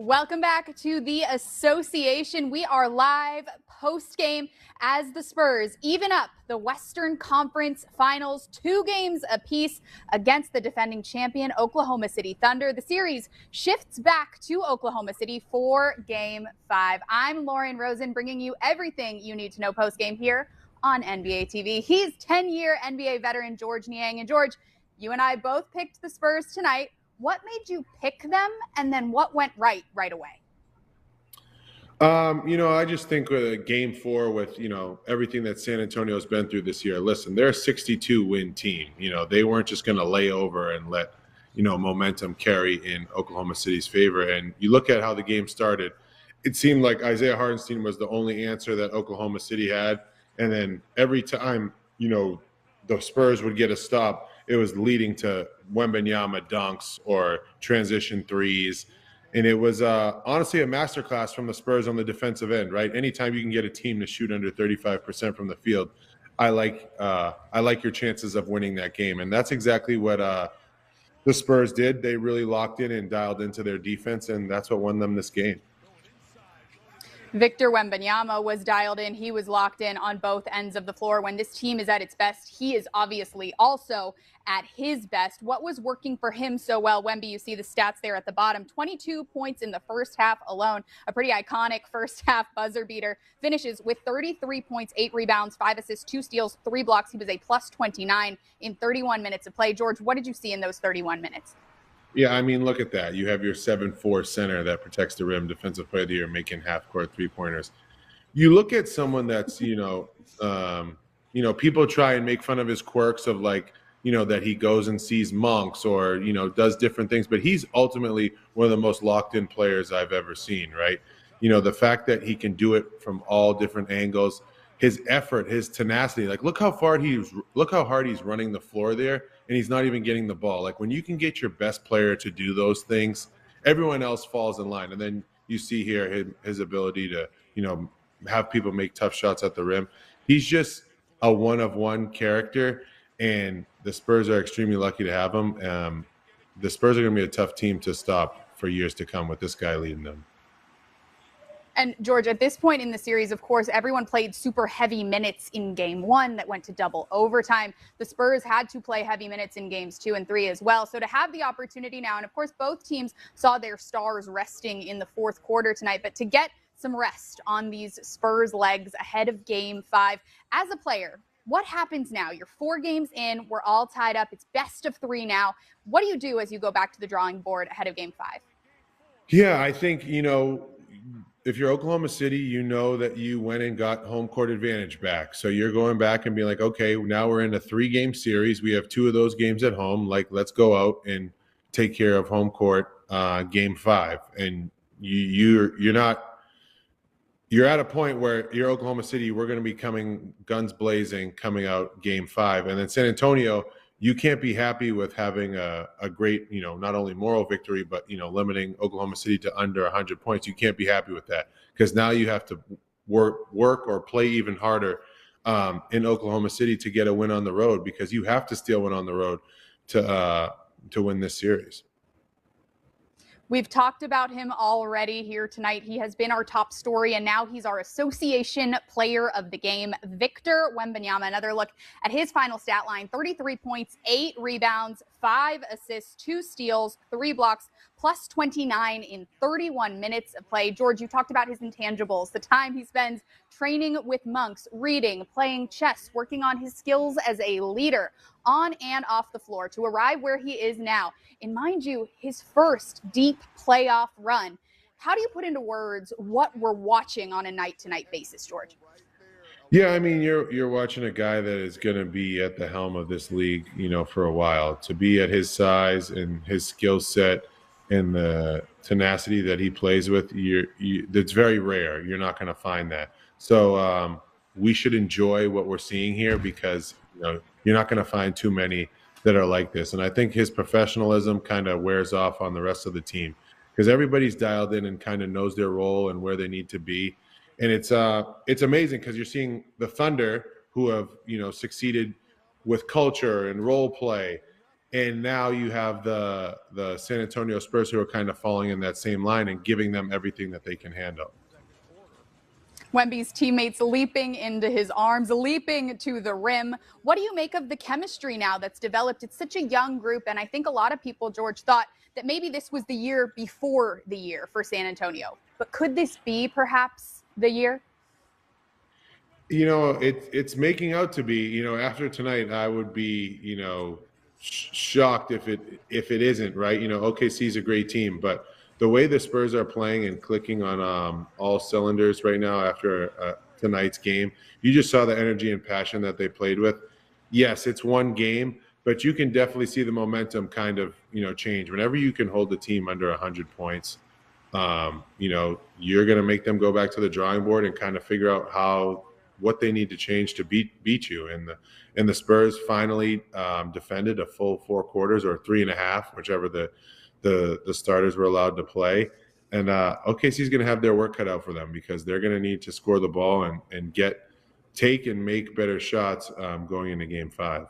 Welcome back to the association. We are live post-game as the Spurs even up the Western Conference Finals, 2 games apiece against the defending champion Oklahoma City Thunder. The series shifts back to Oklahoma City for Game 5. I'm Lauren Rosen, bringing you everything you need to know post-game here on NBA TV. He's 10-year NBA veteran George Niang. And George, you and I both picked the Spurs tonight. What made you pick them, and then what went right away? I just think Game 4 with, everything that San Antonio's been through this year. Listen, they're a 62-win team. They weren't just going to lay over and let, momentum carry in Oklahoma City's favor. And you look at how the game started, it seemed like Isaiah Hartenstein was the only answer that Oklahoma City had. And then every time, the Spurs would get a stop, it was leading to Wembanyama dunks or transition threes. And it was honestly a masterclass from the Spurs on the defensive end, right? Anytime you can get a team to shoot under 35% from the field, I like your chances of winning that game. And that's exactly what the Spurs did. They really locked in and dialed into their defense, and that's what won them this game. Victor Wembanyama was dialed in. He was locked in on both ends of the floor. When this team is at its best, he is obviously also at his best. What was working for him so well? Wemby, you see the stats there at the bottom. 22 points in the first half alone. A pretty iconic first half buzzer beater. Finishes with 33 points, 8 rebounds, 5 assists, 2 steals, 3 blocks. He was a plus 29 in 31 minutes of play. George, what did you see in those 31 minutes? Yeah, look at that. You have your 7'4" center that protects the rim, defensive player of the year, making half-court three-pointers. You look at someone that's, people try and make fun of his quirks of that he goes and sees monks or, does different things. But he's ultimately one of the most locked-in players I've ever seen, right? The fact that he can do it from all different angles, his effort, his tenacity. Look how hard he's running the floor there, and he's not even getting the ball. When you can get your best player to do those things, everyone else falls in line. And then you see here his ability to, have people make tough shots at the rim. He's just a one-of-one character, and the Spurs are extremely lucky to have him. The Spurs are going to be a tough team to stop for years to come with this guy leading them. And George, at this point in the series, of course, everyone played super heavy minutes in Game 1 that went to double overtime. The Spurs had to play heavy minutes in Games 2 and 3 as well. So to have the opportunity now, and of course, both teams saw their stars resting in the fourth quarter tonight, but to get some rest on these Spurs legs ahead of Game 5, as a player, what happens now? You're 4 games in, we're all tied up. It's best of 3 now. What do you do as you go back to the drawing board ahead of Game 5? Yeah, I think, if you're Oklahoma City, you know that you went and got home court advantage back. So you're going back and being like, okay, now we're in a 3-game series. We have 2 of those games at home. Let's go out and take care of home court Game 5. And you're at a point where you're Oklahoma City. We're going to be coming guns blazing, coming out Game 5. And then San Antonio, you can't be happy with having a great, not only moral victory, but, limiting Oklahoma City to under 100 points. You can't be happy with that because now you have to work or play even harder in Oklahoma City to get a win on the road, because you have to steal one on the road to win this series. We've talked about him already here tonight. He has been our top story, and now he's our association player of the game, Victor Wembanyama. Another look at his final stat line: 33 points, 8 rebounds, 5 assists, 2 steals, 3 blocks, plus 29 in 31 minutes of play. George, you talked about his intangibles, the time he spends training with monks, reading, playing chess, working on his skills as a leader on and off the floor to arrive where he is now. And mind you, his first deep playoff run. How do you put into words what we're watching on a night-to-night basis, George? Yeah, you're watching a guy that is going to be at the helm of this league, for a while. To be at his size and his skill set and the tenacity that he plays with, it's very rare. You're not going to find that. So we should enjoy what we're seeing here, because you're not going to find too many that are like this. And I think his professionalism kind of wears off on the rest of the team, because everybody's dialed in and kind of knows their role and where they need to be. And it's amazing because you're seeing the Thunder, who have succeeded with culture and role play, And now you have the San Antonio Spurs who are kind of falling in that same line and giving them everything that they can handle. Wemby's teammates leaping into his arms, leaping to the rim. What do you make of the chemistry now that's developed? It's such a young group, and I think a lot of people, George, thought that maybe this was the year before the year for San Antonio. But could this be perhaps the year? You know, it's making out to be. You know, after tonight, I would be, shocked if it isn't, right. You know, OKC is a great team, but the way the Spurs are playing and clicking on all cylinders right now after tonight's game, you just saw the energy and passion that they played with. Yes, it's one game, but you can definitely see the momentum kind of, change. Whenever you can hold the team under 100 points, you're going to make them go back to the drawing board and kind of figure out what they need to change to beat you. And the Spurs finally defended a full 4 quarters or 3.5, whichever the starters were allowed to play. And OKC is going to have their work cut out for them because they're going to need to score the ball and take and make better shots going into Game 5.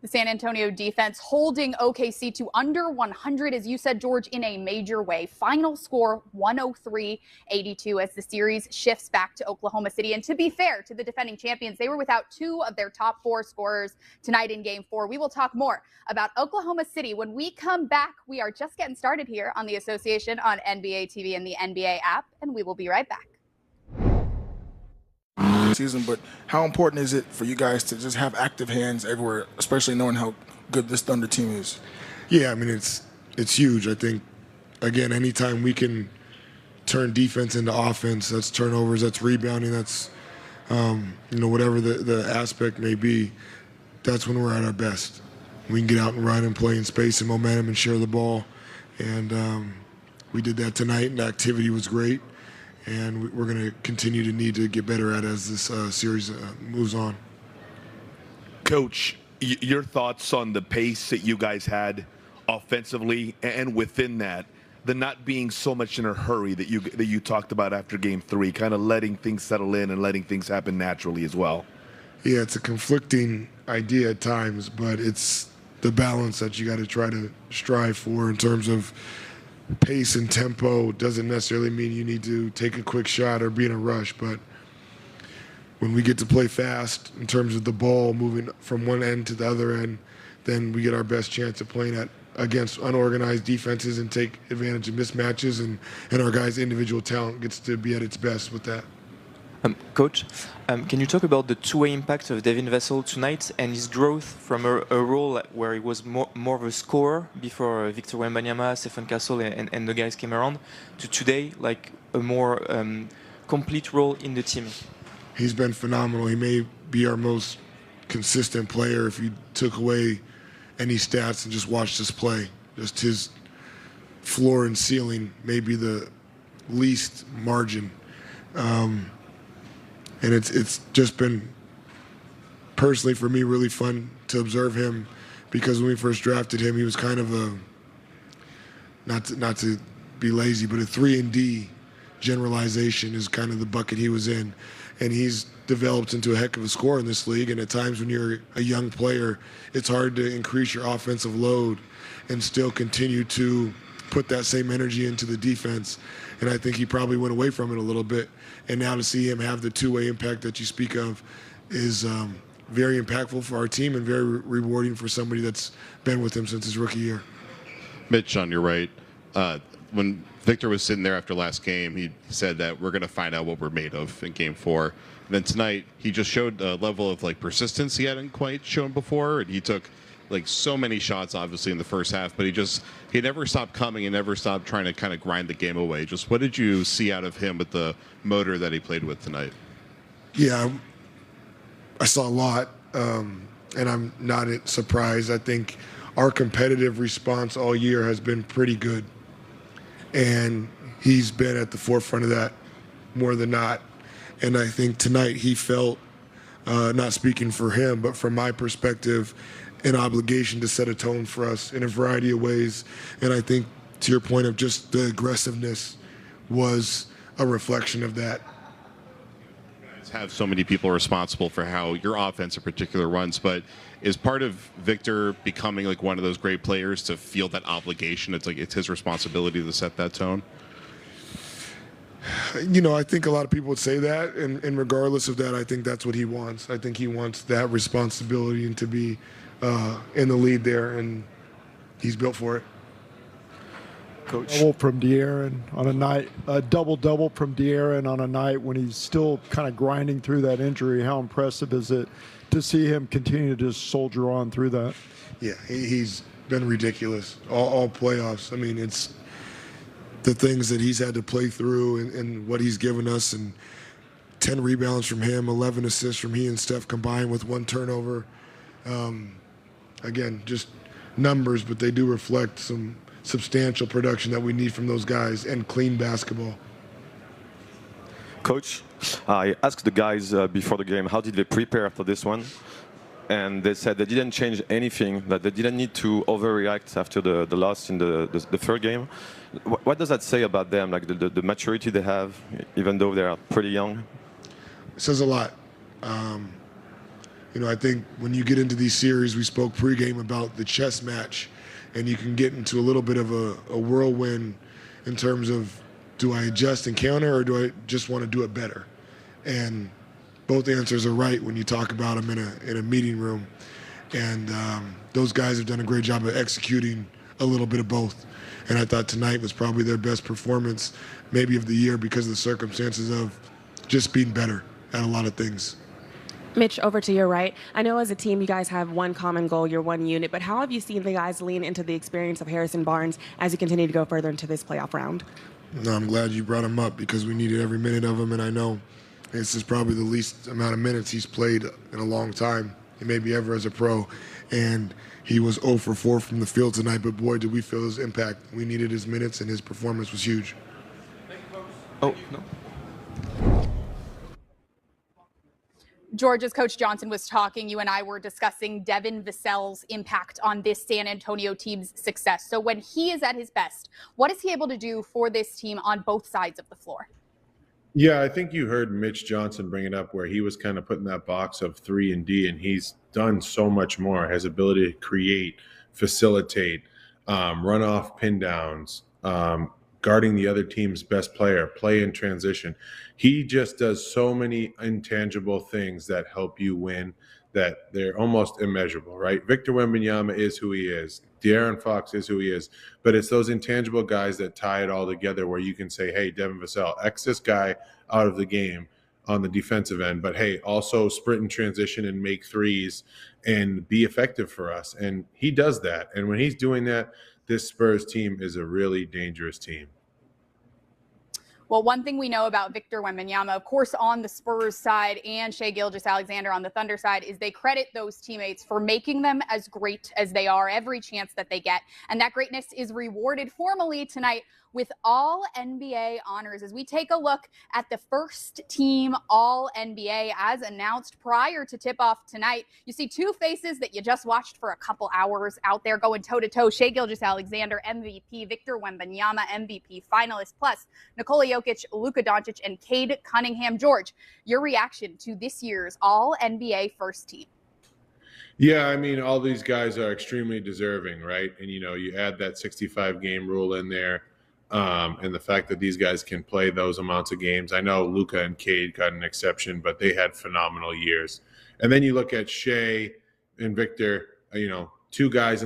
The San Antonio defense holding OKC to under 100, as you said, George, in a major way. Final score 103-82 as the series shifts back to Oklahoma City. And to be fair to the defending champions, they were without 2 of their top 4 scorers tonight in Game 4. We will talk more about Oklahoma City when we come back. We are just getting started here on the Association on NBA TV and the NBA app, and we will be right back. Season, but how important is it for you guys to just have active hands everywhere, especially knowing how good this Thunder team is? Yeah, I mean, it's huge. I think, again, anytime we can turn defense into offense, that's turnovers, that's rebounding, that's, whatever the aspect may be, that's when we're at our best. We can get out and run and play in space and momentum and share the ball. And we did that tonight, and the activity was great. And we're going to continue to need to get better at it as this series moves on. Coach, your thoughts on the pace that you guys had offensively, and within that, the not being so much in a hurry that you talked about after Game 3, kind of letting things settle in and letting things happen naturally as well. Yeah, it's a conflicting idea at times, but it's the balance that you got to try to strive for in terms of pace and tempo. Doesn't necessarily mean you need to take a quick shot or be in a rush, but when we get to play fast in terms of the ball moving from one end to the other end, then we get our best chance of playing against unorganized defenses and take advantage of mismatches, and our guys' individual talent gets to be at its best with that. Coach, can you talk about the two-way impact of Devin Vassell tonight and his growth from a role where he was more of a scorer before Victor Wembanyama, Stephen Castle, and the guys came around, to today, like a more complete role in the team? He's been phenomenal. He may be our most consistent player if you took away any stats and just watched us play. Just his floor and ceiling may be the least margin. And it's just been, personally for me, really fun to observe him, because when we first drafted him, he was kind of a, not to be lazy, but a 3-and-D generalization is kind of the bucket he was in. And he's developed into a heck of a scorer in this league. And at times when you're a young player, it's hard to increase your offensive load and still continue to put that same energy into the defense. And I think he probably went away from it a little bit. And now to see him have the two-way impact that you speak of is very impactful for our team and very rewarding for somebody that's been with him since his rookie year. Mitch, on your right, when Victor was sitting there after last game, he said that we're going to find out what we're made of in Game 4. And then tonight, he just showed a level of persistence he hadn't quite shown before, and he took so many shots, obviously, in the first half, but he never stopped coming and never stopped trying to kind of grind the game away. Just what did you see out of him with the motor that he played with tonight? Yeah, I saw a lot, and I'm not surprised. I think our competitive response all year has been pretty good, and he's been at the forefront of that more than not. And I think tonight he felt, not speaking for him, but from my perspective, an obligation to set a tone for us in a variety of ways. And I think, to your point of just the aggressiveness, was a reflection of that. have so many people responsible for how your offense in particular runs, but is part of Victor becoming like one of those great players to feel that obligation? It's like it's his responsibility to set that tone. I think a lot of people would say that, and regardless of that, I think that's what he wants. I think he wants that responsibility and to be in the lead there, and he's built for it. Coach. Double from De'Aaron on a night, a double from De'Aaron on a night when he's still kind of grinding through that injury. How impressive is it to see him continue to just soldier on through that? Yeah, he's been ridiculous all playoffs. I mean, it's the things that he's had to play through and what he's given us, and 10 rebounds from him, 11 assists from he and Steph combined with 1 turnover. Again, just numbers, but they do reflect some substantial production that we need from those guys and clean basketball. Coach, I asked the guys before the game how did they prepare after this one, and they said they didn't change anything, that they didn't need to overreact after the loss in the third game. What does that say about them, like the maturity they have, even though they are pretty young? It says a lot. I think when you get into these series, we spoke pregame about the chess match, and you can get into a little bit of a whirlwind in terms of, do I adjust and counter, or do I just want to do it better? And both answers are right when you talk about them in a meeting room. And those guys have done a great job of executing a little bit of both. And I thought tonight was probably their best performance, maybe of the year, because of the circumstances of just being better at a lot of things. Mitch, over to your right. I know as a team you guys have one common goal, you're one unit, but how have you seen the guys lean into the experience of Harrison Barnes as you continue to go further into this playoff round? No, I'm glad you brought him up because we needed every minute of him, and I know this is probably the least amount of minutes he's played in a long time, and maybe ever as a pro. And he was 0 for 4 from the field tonight, but boy, did we feel his impact. We needed his minutes, and his performance was huge. Oh, no. George, as Coach Johnson was talking, you and I were discussing Devin Vassell's impact on this San Antonio team's success. So when he is at his best, what is he able to do for this team on both sides of the floor? Yeah, I think you heard Mitch Johnson bring it up where he was kind of put in that box of 3 and D, and he's done so much more. His ability to create, facilitate, run off pin downs, guarding the other team's best player, play in transition. He just does so many intangible things that help you win that they're almost immeasurable, right? Victor Wembanyama is who he is. De'Aaron Fox is who he is. But it's those intangible guys that tie it all together where you can say, hey, Devin Vassell, X this guy out of the game on the defensive end, but hey, also sprint and transition and make threes and be effective for us. And he does that. And when he's doing that, this Spurs team is a really dangerous team. Well, one thing we know about Victor Wembanyama, of course, on the Spurs side and Shai Gilgeous-Alexander on the Thunder side, is they credit those teammates for making them as great as they are every chance that they get. And that greatness is rewarded formally tonight with all NBA honors as we take a look at the first team all NBA as announced prior to tip-off tonight. You see two faces that you just watched for a couple hours out there going toe-to-toe. Shai Gilgeous-Alexander, MVP. Victor Wembanyama, MVP finalist. Plus, Nikola Jokic, Luka Doncic, and Cade Cunningham. George, your reaction to this year's all NBA first team? Yeah, I mean, all these guys are extremely deserving, right? And, you add that 65-game rule in there. And the fact that these guys can play those amounts of games. I know Luka and Cade got an exception, but they had phenomenal years. And then you look at Shai and Victor, two guys